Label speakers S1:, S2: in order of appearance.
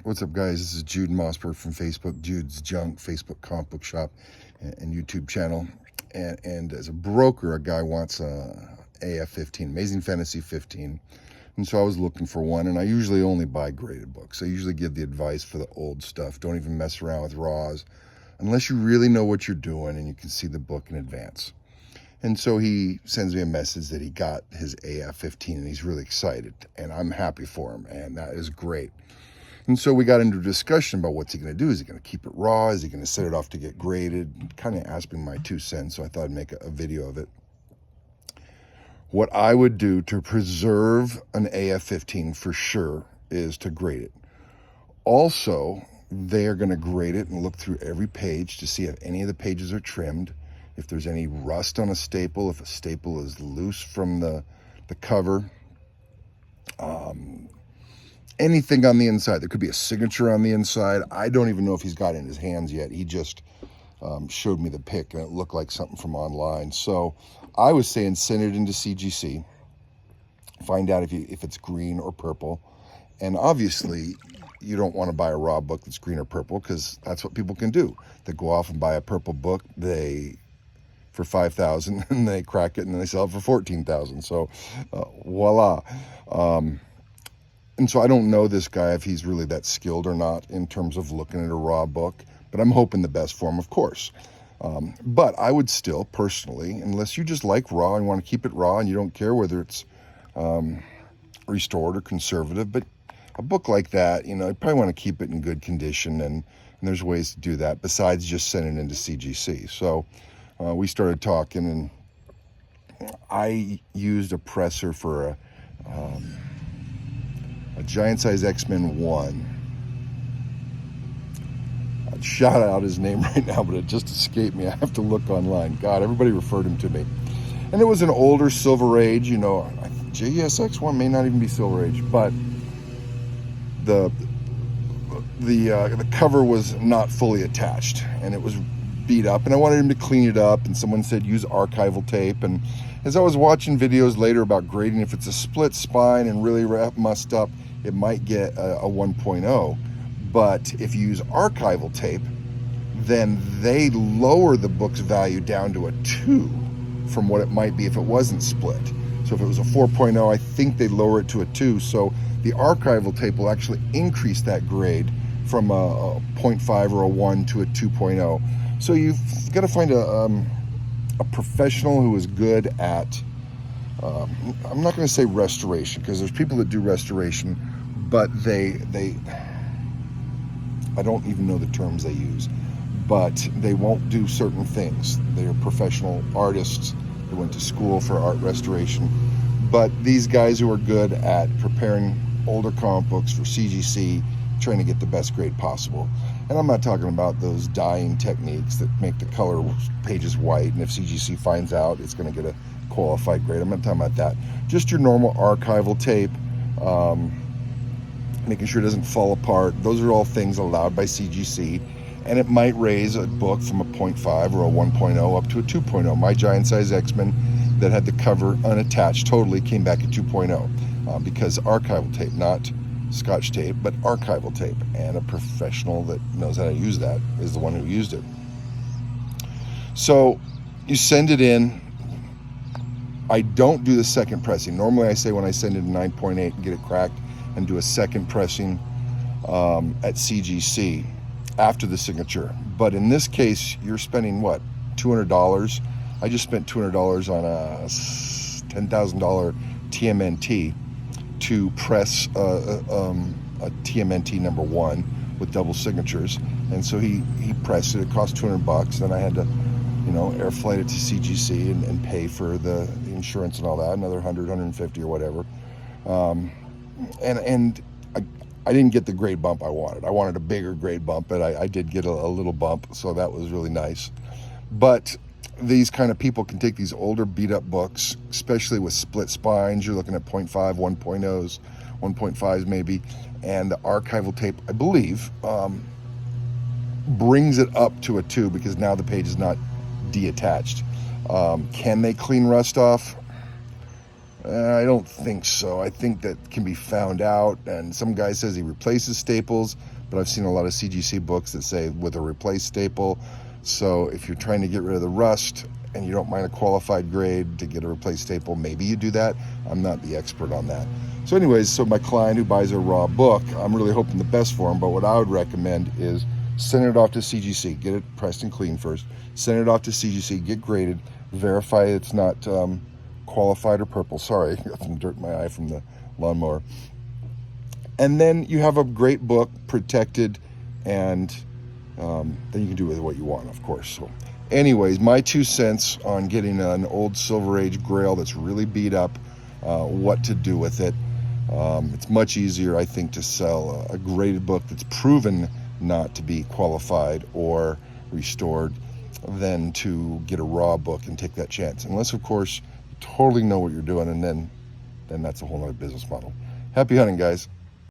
S1: What's up, guys? This is Jude Mossberg from Facebook, Jude's Junk, Facebook comic book shop and YouTube channel. And as a broker, a guy wants a AF-15, Amazing Fantasy 15. And so I was looking for one, and I usually only buy graded books. I usually give the advice for the old stuff. Don't even mess around with raws unless you really know what you're doing and you can see the book in advance. And so he sends me a message that he got his AF-15 and he's really excited, and I'm happy for him, and that is great. And so we got into a discussion about what's he going to do. Is he going to keep it raw? Is he going to set it off to get graded? Kind of asked me my 2 cents, so I thought I'd make a video of it. What I would do to preserve an AF-15 for sure is to grade it. Also, they are going to grade it and look through every page to see if any of the pages are trimmed, if there's any rust on a staple, if a staple is loose from the cover, anything on the inside. There could be a signature on the inside. I don't even know if he's got it in his hands yet. He just showed me the pic and it looked like something from online. So I was saying send it into CGC, find out if it's green or purple. And obviously you don't want to buy a raw book that's green or purple, because that's what people can do. They go off and buy a purple book for $5,000 and they crack it and then they sell it for $14,000. So voila. And so I don't know this guy if he's really that skilled or not in terms of looking at a raw book, but I'm hoping the best for him, of course. But I would still, personally, unless you just like raw and want to keep it raw and you don't care whether it's restored or conservative, but a book like that, you probably want to keep it in good condition, and there's ways to do that besides just sending it into CGC. So we started talking, and I used a presser for a Giant Size X-Men 1. I'd shout out his name right now, but it just escaped me. I have to look online. God, everybody referred him to me. And it was an older Silver Age, JSX 1 may not even be Silver Age, but the cover was not fully attached, and it was beat up, and I wanted him to clean it up, and someone said use archival tape. And as I was watching videos later about grading, if it's a split spine and really mussed up, it might get a 1.0. But if you use archival tape, then they lower the book's value down to a 2 from what it might be if it wasn't split. So if it was a 4.0, I think they lower it to a 2. So the archival tape will actually increase that grade from a 0.5 or a 1 to a 2.0. So you've got to find a professional who is good at, I'm not going to say restoration, because there's people that do restoration, but I don't even know the terms they use, but they won't do certain things. They are professional artists who went to school for art restoration. But these guys who are good at preparing older comic books for CGC, trying to get the best grade possible. And I'm not talking about those dyeing techniques that make the color pages white, and if CGC finds out, it's going to get a qualified grade. I'm not talking about that. Just your normal archival tape, making sure it doesn't fall apart. Those are all things allowed by CGC, and it might raise a book from a 0.5 or a 1.0 up to a 2.0. My Giant Size X-Men that had the cover unattached totally came back at 2.0 because archival tape, not Scotch tape, but archival tape, and a professional that knows how to use that is the one who used it. So you send it in. I don't do the second pressing. Normally I say when I send it to 9.8 and get it cracked, and do a second pressing at CGC after the signature. But in this case, you're spending what, $200? I just spent $200 on a $10,000 TMNT to press a TMNT number 1 with double signatures. And so he pressed it. It cost $200. Then I had to air flight it to CGC and pay for the insurance and all that, another 100, 150 or whatever. And I didn't get the grade bump I wanted. I wanted a bigger grade bump, but I did get a little bump, so that was really nice. But these kind of people can take these older beat up books, especially with split spines. You're looking at 0.5, 1.0s, 1.5s maybe, and the archival tape, I believe, brings it up to a 2 because now the page is not detached. Can they clean rust off? I don't think so. I think that can be found out, and some guy says he replaces staples, but I've seen a lot of CGC books that say with a replace staple. So if you're trying to get rid of the rust and you don't mind a qualified grade to get a replace staple, maybe you do that. I'm not the expert on that. So anyways, so my client who buys a raw book, I'm really hoping the best for him, but what I would recommend is send it off to CGC, get it pressed and clean first, send it off to CGC, get graded, verify it's not qualified or purple. Sorry, got some dirt in my eye from the lawnmower. And then you have a great book, protected, and then you can do with it what you want, of course. So anyways, my 2 cents on getting an old Silver Age Grail that's really beat up, what to do with it. It's much easier, I think, to sell a graded book that's proven not to be qualified or restored than to get a raw book and take that chance. Unless, of course, you totally know what you're doing, and then that's a whole other business model. Happy hunting, guys.